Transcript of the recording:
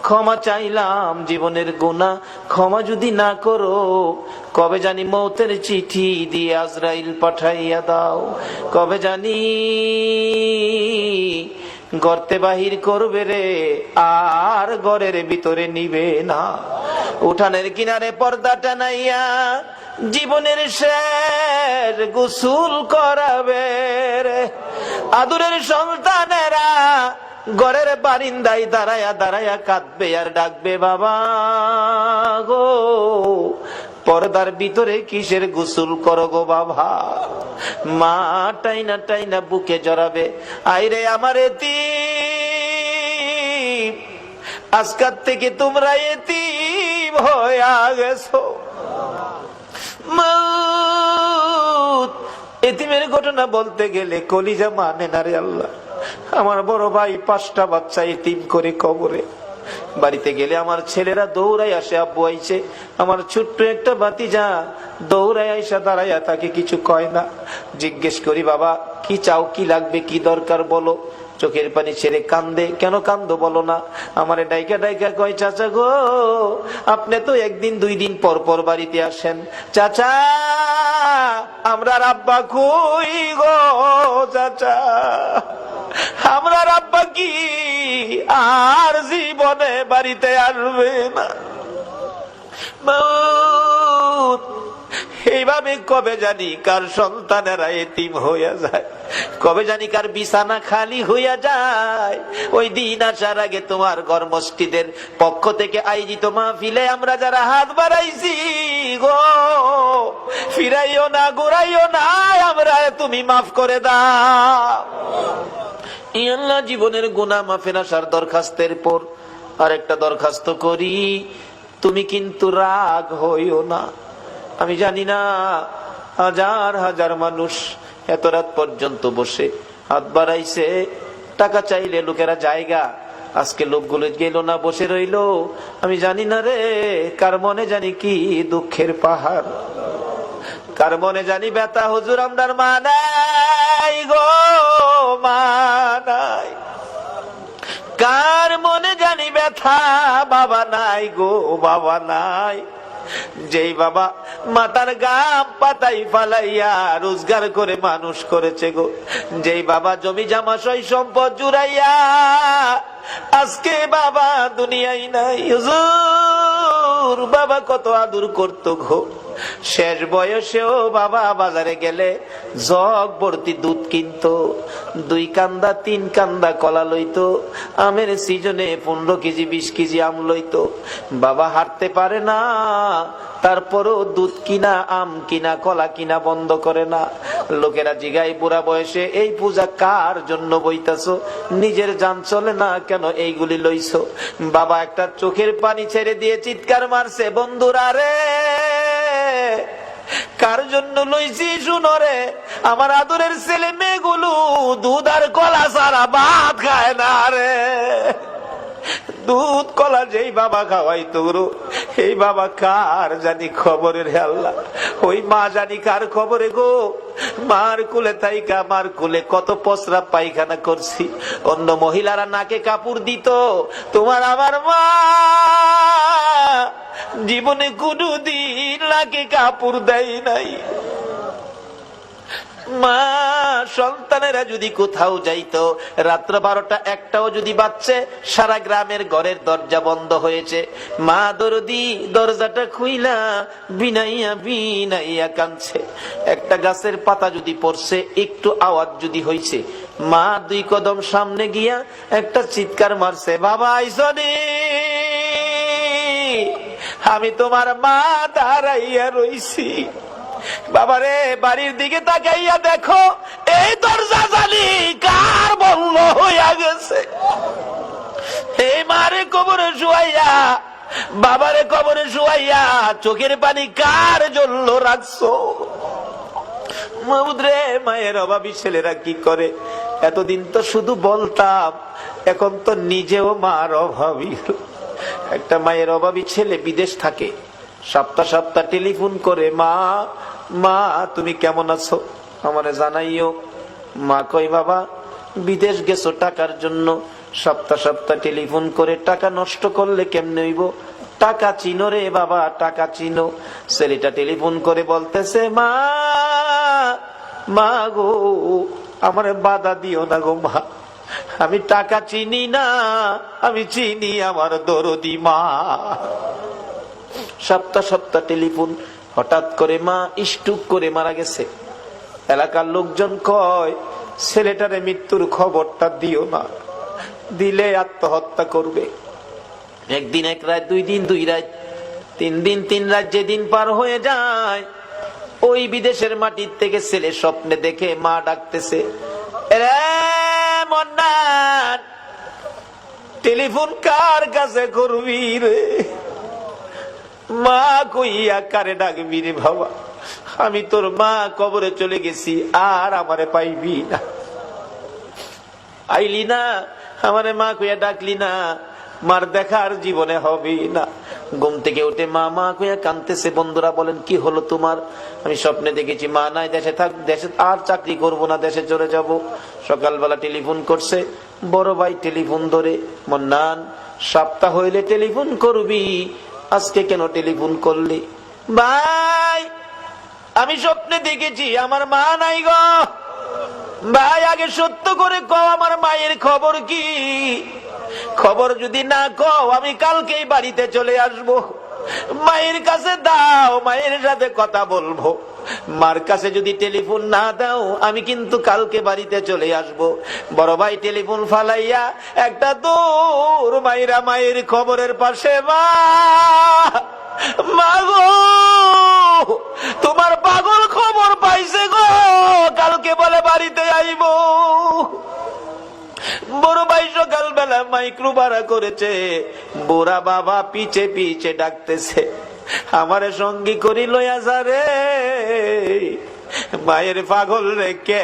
ক্ষমা চাইলাম জীবনের গুনাহ ক্ষমা যদি না করো, কবে জানি মৌতের চিঠি দিয়ে আজরাইল পাঠাইয়া দাও, কবে জানি গর্তে বাহির করবে রে, আর ঘরের ভিতরে নিবে না। উঠানের কিনারে পর্দা টানাইয়া জীবনের শেষ গোসল করাবে রে। আদুরের সন্তানেরা ঘরের বারিন্দায় দাঁড়ায়া দাঁড়ায়া কাঁদবে আর ডাকবে, বাবা গো পর্দার ভিতরে কিসের গোসল করো গো বাবা। মা টাইনা টাইনা বুকে জড়াবে, আইরে আমার এতিম, আজকাল থেকে তোমরা এতিম হয়ে গেছো। এতিমের ঘটনা বলতে গেলে কলিজা মানে না রে আল্লাহ। আমার বড় ভাই 5টা বাচ্চা এতিম করে কবরে। বাড়িতে গেলে আমার ছেলেরা দৌড়াই আসে, আব্বু আইছে। আমার ছোট্ট একটা ভাতিজা দৌড়াই আইসা দাঁড়াইয়া তাকে কিছু কয় না। জিজ্ঞেস করি, বাবা কি চাও, কি লাগবে, কি দরকার বলো। চোখের পানি ছেড়ে কান্দে। কেন কান্দো বলো না। আমারে ডাইকা ডাইকা কয়, চাচা গো আপনি তো 1 দিন 2 দিন পর পর বাড়িতে আসেন। চাচা আমরা আব্বা কই গো, চাচা আমরা আব্বা কি আর জীবনে বাড়িতে আসবে না। এইভাবে কবে জানি কার সন্তানেরা এতিম হইয়া যায়, কবে জানি কার বিছানা খালি হইয়া যায়। ওই দিন আসার আগে তোমার ঘর মসজিদের পক্ষ থেকে আয়োজিত মাহফিলে আমরা যারা হাত বাড়াইছি গো, ফিরাইও না ঘুরাইও না, আমরা তুমি মাফ করে দাও। আল্লাহ জীবনের গুনাহ মাফের আসার দরখাস্তের পর আরেকটা দরখাস্ত করি, তুমি কিন্তু রাগ হইও না। আমি জানি না হাজার হাজার মানুষ এত রাত পর্যন্ত বসে হাত বাড়াইছে, টাকা চাইলে লোকেরা জায়গা, আজকে লোকগুলো গেল না, বসে রইল। আমি জানি না রে কার মনে জানি কি দুঃখের পাহাড়, কার মনে জানি ব্যথা। হুজুর আমরার মা নাই গো, মা নাই। কার মনে জানি ব্যথা, বাবা নাই গো, বাবা নাই। যেই বাবা মাথার গাম পাতাই ফালাইয়া রোজগার করে মানুষ করেছে গো, যেই বাবা জমি জামা সই সম্পদ জুড়াইয়া আজকে বাবা দুনিয়ায় নাই। হুজুর বাবা কত আদর করতো গো, শেষ বয়সেও বাবা বাজারে গেলে জগ ভর্তি দুধ কিনতো, 2 কান্দা 3 কান্দা কলা লইতো, আমের সিজনে 15 কেজি 20 কেজি আম লইতো। বাবা হাঁটতে পারে না, তারপরও দুধ কিনা আম কিনা কলা কিনা বন্ধ করে না। লোকেরা জিগাই, বুড়া বয়সে এই পূজা কার জন্য বইতাছো, নিজের জান চলে না কেন এইগুলি লইছো। বাবা একটা চোখের পানি ছেড়ে দিয়ে চিৎকার মারছে, বন্ধুরা রে কার জন্য লইছি শুনো রে, আমার আদরের ছেলে মেয়েগুলো দুধ আর কলা ছাড়া ভাত খায় না রে। দুধ কলা যেই বাবা খাওয়াইতো এই বাবা কার জানি খবরের আল্লাহ, ওই মা জানি কার খবরে গো। মার কুলে তাইকা মার কুলে কত পসরা পায়খানা করছি, অন্য মহিলারা নাকে কাপড় দিত, তোমার আমার মা জীবনে কোনদিন নাকে কাপড় দেয় নাই। মা সন্তানেরা যদি কোথাও যাইতো, রাত্র 12টা 1টাও যদি বাজছে, সারা গ্রামের ঘরের দরজা বন্ধ হয়েছে, মা দরদি দরজাটা খুইলা বিনাইয়া বিনাইয়া কাঁদছে। একটা গাছের পাতা যদি পড়ছে, একটু আওয়াজ যদি হইছে, মা 2 কদম সামনে গিয়া একটা চিৎকার মারছে, বাবা আইসনি, আমি তোমার মা দাঁড়াইয়া রইছি। বাবারে বাড়ির দিকে তাকাইয়া দেখো, এই দরজা জানি কার বন্ধ হইয়া গেছে। এই মারে কবরে শুয়াইয়া, বাবারে কবরে শুয়াইয়া চোখের পানি কার জন্য রাখছো। মাউদ্রে মায়ের অভাবী ছেলেরা কি করে, এতদিন তো শুধু বলতাম, এখন তো নিজেও মার অভাবী। একটা মায়ের অভাবী ছেলে বিদেশ থাকে, সপ্তাহ সপ্তাহ টেলিফোন করে, মা মা তুমি কেমন আছো আমারে জানাইও। মা কই, বাবা বিদেশ গেছো টাকার জন্য, সপ্তাহ সপ্তাহ টেলিফোন করে টাকা নষ্ট করলে কেমনে হইব? টাকা চিনো রে বাবা, টাকা চিনো। ছেলেটা টেলিফোন করে বলতেছে, মা মা গো, আমারে বাধা দিও না গো মা, আমি টাকা চিনি না, আমি চিনি আমার দরদি মা। সপ্তাহ সপ্তাহ টেলিফোন, হঠাৎ করে মা স্ট্রোক করে মারা গেছে। এলাকার লোকজন কয়, ছেলেটারে মৃত্যুর খবরটা দিও না, দিলে আত্মহত্যা করবে। একদিন এক রাত, 2 দিন 2 রাত, 3 দিন 3 রাত, যেদিন পার হয়ে যায়, ওই বিদেশের মাটির থেকে ছেলে স্বপ্নে দেখে মা ডাকতেছে, রে মন্নান, টেলিফোন কার কাছে করবি রে? মা কইয়া কারে ডাকবি রে বাবা? আমি তোর মা, কবরে চলে গেছি, আর আমারে পাইবি না। আইলি না, আমারে মা কইয়া ডাকলি না, মার দেখার জীবনে হবে না। ঘুম থেকে উঠে মা মা কইয়া কাঁদতেছে। বন্ধুরা বলেন, কি হলো তোমার? আমি স্বপ্নে দেখেছি মা নাই, দেশে থাক, দেশে আর চাকরি করব না, দেশে চলে যাব। সকালবেলা টেলিফোন করছে, বড় ভাই টেলিফোন ধরে, মন্নান, সপ্তাহ হইলে টেলিফোন করবি, আজকে কেন টেলিফোন করলি? ভাই, আমি স্বপ্নে দেখেছি আমার মা নাই গো। ভাই, আগে সত্য করে কও, আমার মায়ের খবর কি? খবর যদি না কও, আমি কালকেই বাড়িতে চলে আসব। মায়ের কাছে দাও, মায়ের সাথে কথা বলবো। মার কাছে যদি টেলিফোন না দাও, আমি কিন্তু কালকে বাড়িতে চলে আসব। বড় ভাই টেলিফোন ফালাইয়া একটা দূর মাইরা মায়ের খবরের পাশে, মা মা গো, তোমার পাগল খবর পাইছে গো, কালকে বলে বাড়িতে আইব। বড় ভাই সকালবেলা মাইক্রো ভাড়া করেছে, বুড়া বাবা পিছে পিছে ডাকতেছে, আমারে সঙ্গী করি লইয়া যা রে, মায়ের পাগল রে কে